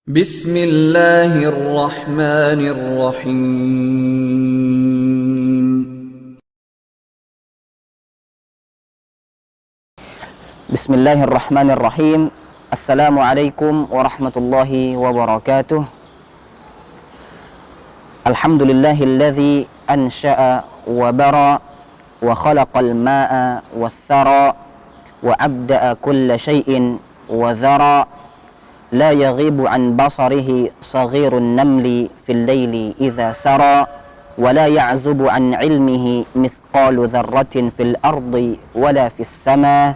Bismillahirrahmanirrahim. Bismillahirrahmanirrahim. Assalamualaikum warahmatullahi wabarakatuh. Alhamdulillahilladzi ansha'a wa bara wa khalaqal ma'a waththara wa abda'a kulla syai'in wa dhara la yaghibu an basarihi saghirun namli fil laili idza sara wa la ya'zubu an ilmihi mithqalu dharratin fil ardi wala fis sama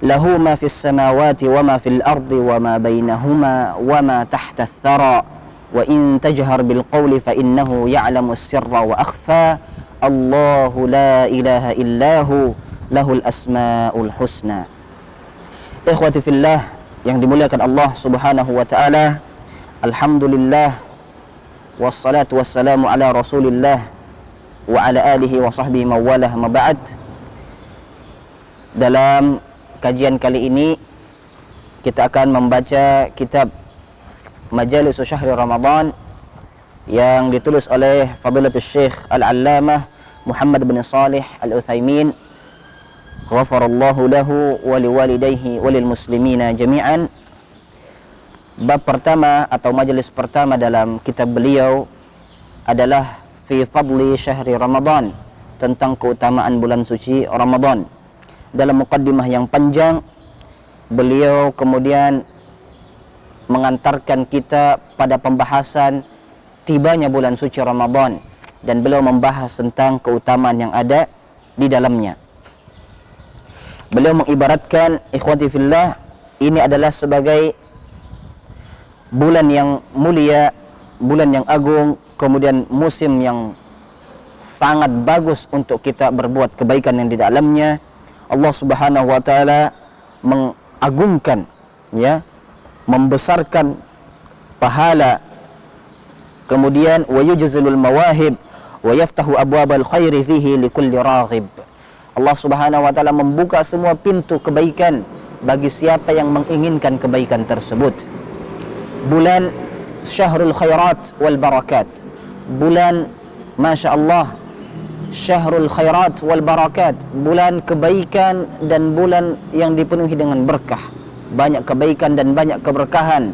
lahu ma fis samawati wa ma fil ardi wa ma bainahuma wa ma tahta ath-thara wa in tajhar bil qawli fa innahu ya'lamu as-sirra wa akhfa Allahu la ilaha illahu lahul asmaul husna. Ikhwati fillah yang dimuliakan Allah subhanahu wa ta'ala, alhamdulillah wassalatu wassalamu ala rasulillah wa ala alihi wa sahbihi mawalah maba'ad. Dalam kajian kali ini kita akan membaca kitab Majalis Syahri Ramadan yang ditulis oleh Fadilatul Syekh Al-Allamah Muhammad bin Shalih Al-Utsaimin, ghafarallahu lahu wa liwalidayhi wa lil muslimina jami'an. Bab pertama atau majelis pertama dalam kitab beliau adalah fi fadli syahri Ramadan, tentang keutamaan bulan suci Ramadan. Dalam muqaddimah yang panjang, beliau kemudian mengantarkan kita pada pembahasan tibanya bulan suci Ramadan, dan beliau membahas tentang keutamaan yang ada di dalamnya. Beliau mengibaratkan, ikhwati fillah, ini adalah sebagai bulan yang mulia, bulan yang agung, kemudian musim yang sangat bagus untuk kita berbuat kebaikan yang di dalamnya. Allah Subhanahu wa taala mengagungkan, ya, membesarkan pahala, kemudian wa yujzilul mawahib wa yaftahu abwabal khairi fihi likulli raghib. Allah Subhanahu wa taala membuka semua pintu kebaikan bagi siapa yang menginginkan kebaikan tersebut. Bulan syahrul khairat wal barakat, bulan Masya Allah, syahrul khairat wal barakat, bulan kebaikan dan bulan yang dipenuhi dengan berkah, banyak kebaikan dan banyak keberkahan.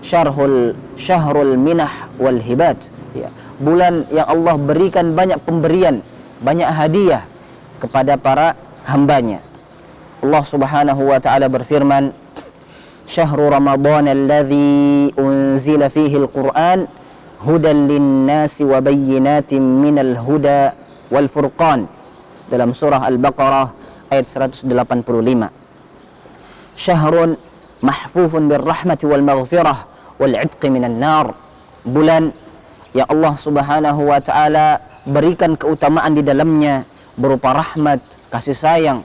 Syahrul minah wal hibat, ya, bulan yang Allah berikan banyak pemberian, banyak hadiah kepada para hambanya. Allah Subhanahu wa ta'ala berfirman, Syahrul Ramadan alladhi unzila fihi al-Quran hudan linnasi wa bayyinatin minal huda wal furqan, dalam surah Al-Baqarah ayat 185. Syahrun mahfufun birrahmati wal maghfirah wal itqi minan nar, bulan yang Allah Subhanahu wa ta'ala berikan keutamaan di dalamnya berupa rahmat, kasih sayang,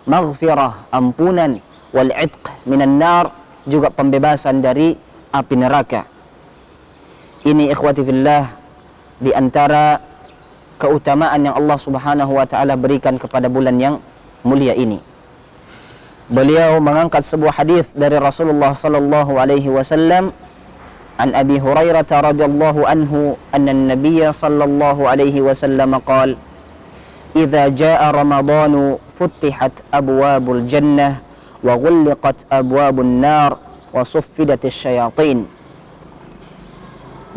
maghfirah, ampunan, wal itq minan nar, juga pembebasan dari api neraka. Ini ikhwati fillah di antara keutamaan yang Allah Subhanahu wa ta'ala berikan kepada bulan yang mulia ini. Beliau mengangkat sebuah hadis dari Rasulullah sallallahu alaihi wasallam, an Abi Hurairah radhiyallahu anhu anna an-nabiy sallallahu alaihi wasallam qala idza jaa ramadhanu futtihat abwabul jannah wa ghulliqat abwabun nar wa suffidatis syayatin.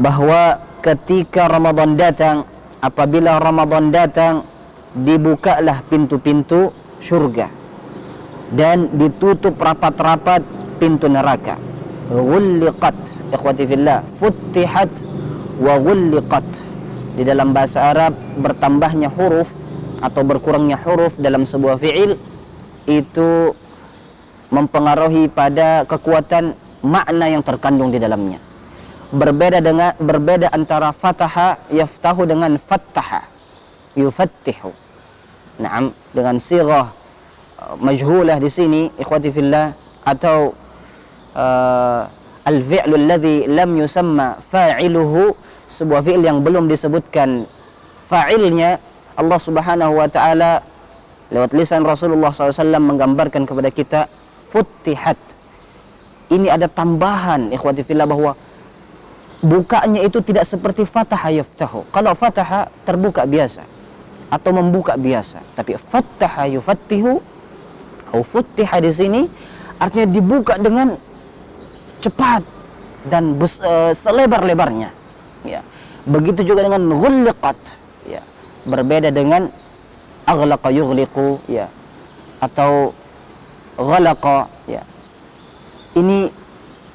Bahwa ketika Ramadan datang, apabila Ramadan datang, dibukalah pintu-pintu surga dan ditutup rapat-rapat pintu neraka. Ghulliqat, ikhwati fillah, futtihat wa ghulliqat. Di dalam bahasa Arab, bertambahnya huruf atau berkurangnya huruf dalam sebuah fi'il itu mempengaruhi pada kekuatan makna yang terkandung di dalamnya. Berbeda antara fataha yaftahu dengan fattaha yufattihu. Naam, dengan sighah majhulah di sini, ikhwati fillah, atau al-fi'lu alladhi lam yusamma fa'iluhu, sebuah fi'il yang belum disebutkan fa'ilnya. Allah Subhanahu wa ta'ala lewat lisan Rasulullah SAW menggambarkan kepada kita futtihat. Ini ada tambahan, ikhwati fillah, bahwa bukanya itu tidak seperti fataha yaftahu. Kalau fataha terbuka biasa atau membuka biasa, tapi fataha yufattihu atau futtiha di sini artinya dibuka dengan cepat dan selebar-lebarnya. Ya. Begitu juga dengan ghulliqat, ya. Berbeda dengan aghlaqa yughliqu, ya, atau ghalaqa, ya. Ini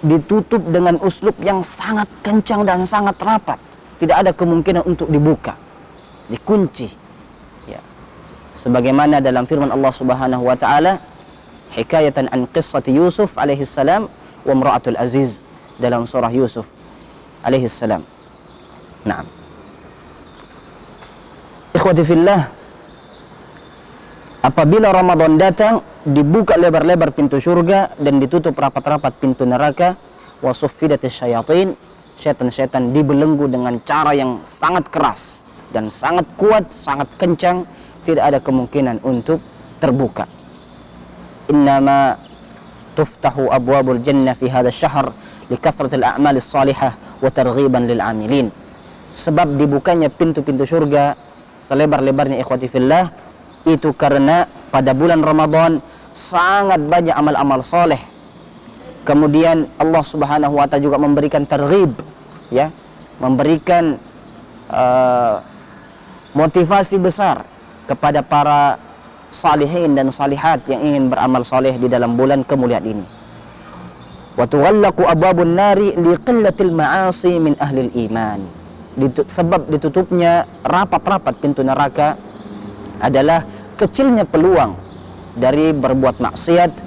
ditutup dengan uslub yang sangat kencang dan sangat rapat. Tidak ada kemungkinan untuk dibuka, dikunci, ya. Sebagaimana dalam firman Allah Subhanahu wa taala hikayatan an qissati Yusuf alaihi salam wa imra'atul aziz dalam surah Yusuf alaihi salam. Naam. Ikhwati fillah, apabila Ramadan datang, dibuka lebar-lebar pintu surga dan ditutup rapat-rapat pintu neraka. Wa suffidatis syayatin, syaitan-syaitan dibelenggu dengan cara yang sangat keras dan sangat kuat, sangat kencang, tidak ada kemungkinan untuk terbuka. Innama tuftahu abwabul jannah fi hadzal syahr likathratil a'malis salihah wa targhiban lil 'amilin. Sebab dibukanya pintu-pintu surga selebar-lebarnya ikhwati fillah itu karena pada bulan Ramadan sangat banyak amal-amal soleh. Kemudian Allah Subhanahu wa taala juga memberikan targhib, ya, memberikan motivasi besar kepada para salihin dan salihat yang ingin beramal soleh di dalam bulan kemuliaan ini. Wa tughallaqu abwabun nari liqillatil ma'asi min ahlil iman. Sebab ditutupnya rapat-rapat pintu neraka adalah kecilnya peluang dari berbuat maksiat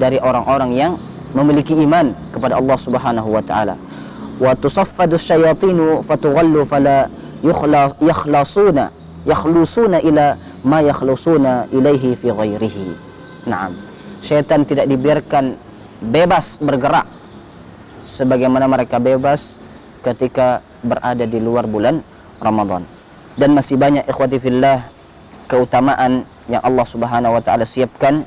dari orang-orang yang memiliki iman kepada Allah Subhanahu wa taala. Wa tusaffadu syayatinu fatughallu fala yakhlusuna ila ma yakhlusuna ilaihi fi ghairihi. Naam. Syaitan tidak dibiarkan bebas bergerak sebagaimana mereka bebas ketika berada di luar bulan Ramadan. Dan masih banyak ikhwati fillah keutamaan yang Allah Subhanahu wa taala siapkan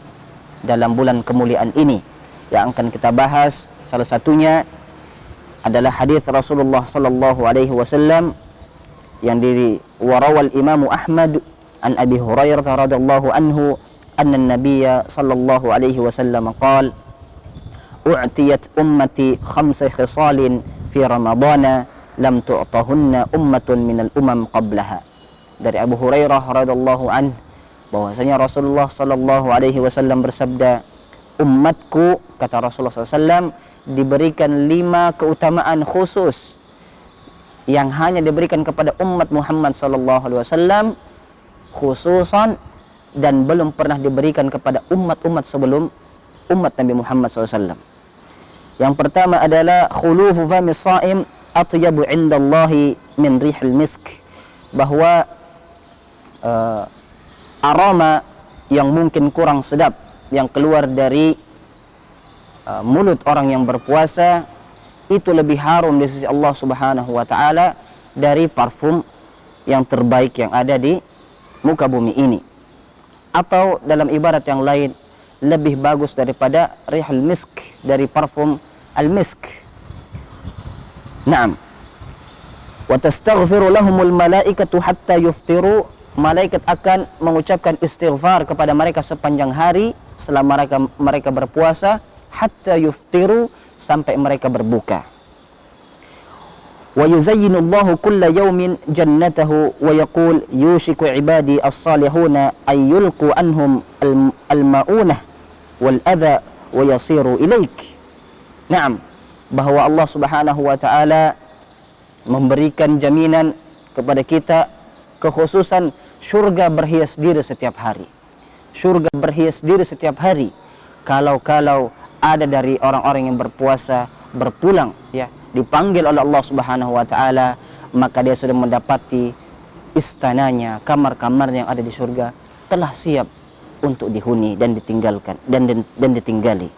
dalam bulan kemuliaan ini yang akan kita bahas. Salah satunya adalah hadis Rasulullah sallallahu alaihi wasallam yang warawal Imam Ahmad an Abi Hurairah radhiyallahu anhu anna an-nabiyya sallallahu alaihi wasallam qala u'tiyat ummati khamsa khisalin fi ramadana lam tu'tahunna ummatun minal umam qablaha. Dari Abu Hurairah radhiyallahu anhu bahwasanya Rasulullah sallallahu alaihi wasallam bersabda, umatku, kata Rasulullah SAW, diberikan 5 keutamaan khusus yang hanya diberikan kepada umat Muhammad sallallahu alaihi wasallam khususan dan belum pernah diberikan kepada umat-umat sebelum umat Nabi Muhammad SAW. Yang pertama adalah khulufu famis shaim atyabu indallahi min rihil misk, bahwa aroma yang mungkin kurang sedap yang keluar dari mulut orang yang berpuasa itu lebih harum di sisi Allah Subhanahu wa taala dari parfum yang terbaik yang ada di muka bumi ini. Atau dalam ibarat yang lain, lebih bagus daripada rihul misk, dari parfum al-misk. Naam. Wa tastaghfiru lahumul malaikatu hatta yuftiru. Malaikat akan mengucapkan istighfar kepada mereka sepanjang hari selama mereka berpuasa, hatta yuftiru, sampai mereka berbuka. Wa yuzayyinu Allahu kulla yawmin jannatahu wa yaqul yushiku ibadi as-salihuna ay yulqu anhum al-ma'unah wal adha wa yasiru ilaik. Naam, bahwa Allah Subhanahu wa taala memberikan jaminan kepada kita kekhususan surga berhias diri setiap hari. Surga berhias diri setiap hari kalau ada dari orang-orang yang berpuasa berpulang, ya, dipanggil oleh Allah Subhanahu wa taala, maka dia sudah mendapati istananya, kamar-kamar yang ada di surga telah siap untuk dihuni dan ditinggalkan dan ditinggali.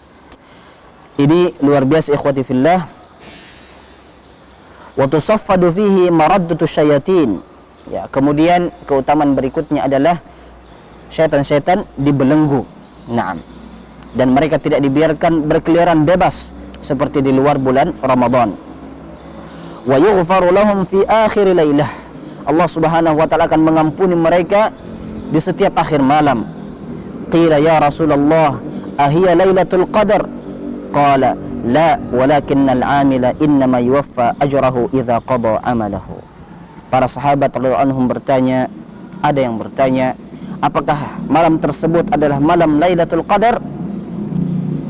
Ini luar biasa ikhwati fillah. Wa tusaffadu fihi maraddatu syayatin. Ya, kemudian keutamaan berikutnya adalah syaitan-syaitan dibelenggu. Naam. Dan mereka tidak dibiarkan berkeliaran bebas seperti di luar bulan Ramadan. wa yughfaru lahum fi akhir lailah. Allah Subhanahu wa taala akan mengampuni mereka di setiap akhir malam. Qila ya Rasulullah, ahiya lailatul qadar? Qala la, walakinnal 'amila innama yuwaffa ajrahu idza qada 'amalahu. Para sahabat radhiyallahu anhum bertanya, ada yang bertanya, apakah malam tersebut adalah malam Lailatul Qadar?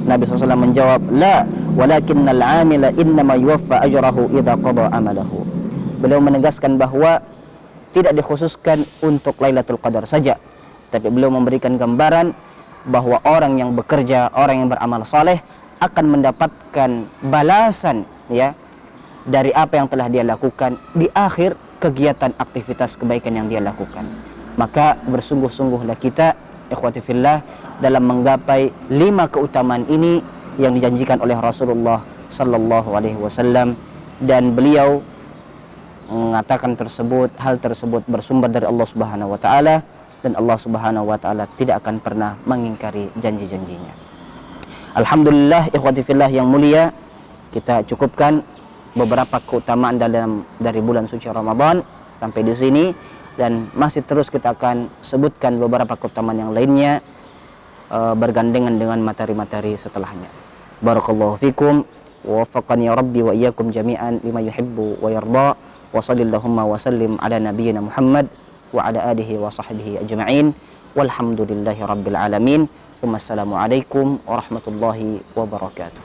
Nabi SAW menjawab, la, walakinnal 'amila innama yuwaffa ajrahu idza qada 'amalahu. Beliau menegaskan bahwa tidak dikhususkan untuk Lailatul Qadar saja, tapi beliau memberikan gambaran bahwa orang yang bekerja, orang yang beramal saleh akan mendapatkan balasan ya dari apa yang telah dia lakukan di akhir kegiatan aktivitas kebaikan yang dia lakukan. Maka bersungguh-sungguhlah kita ikhwati fillah dalam menggapai 5 keutamaan ini yang dijanjikan oleh Rasulullah sallallahu alaihi wasallam, dan beliau mengatakan hal tersebut bersumber dari Allah Subhanahu wa taala, dan Allah Subhanahu wa taala tidak akan pernah mengingkari janji-janjinya. Alhamdulillah ikhwati fillah yang mulia, kita cukupkan beberapa keutamaan dari bulan suci Ramadan sampai di sini, dan masih terus kita akan sebutkan beberapa keutamaan yang lainnya bergandengan dengan materi-materi setelahnya. Barakallahu fikum wa waffaqani rabbi wa iyyakum jami'an lima yuhibbu wa yarda, wa sallallahumma wa sallim ala nabiyyina Muhammad wa ala alihi wa sahbihi ajma'in, walhamdulillahi rabbil alamin. Wassalamualaikum warahmatullahi wabarakatuh.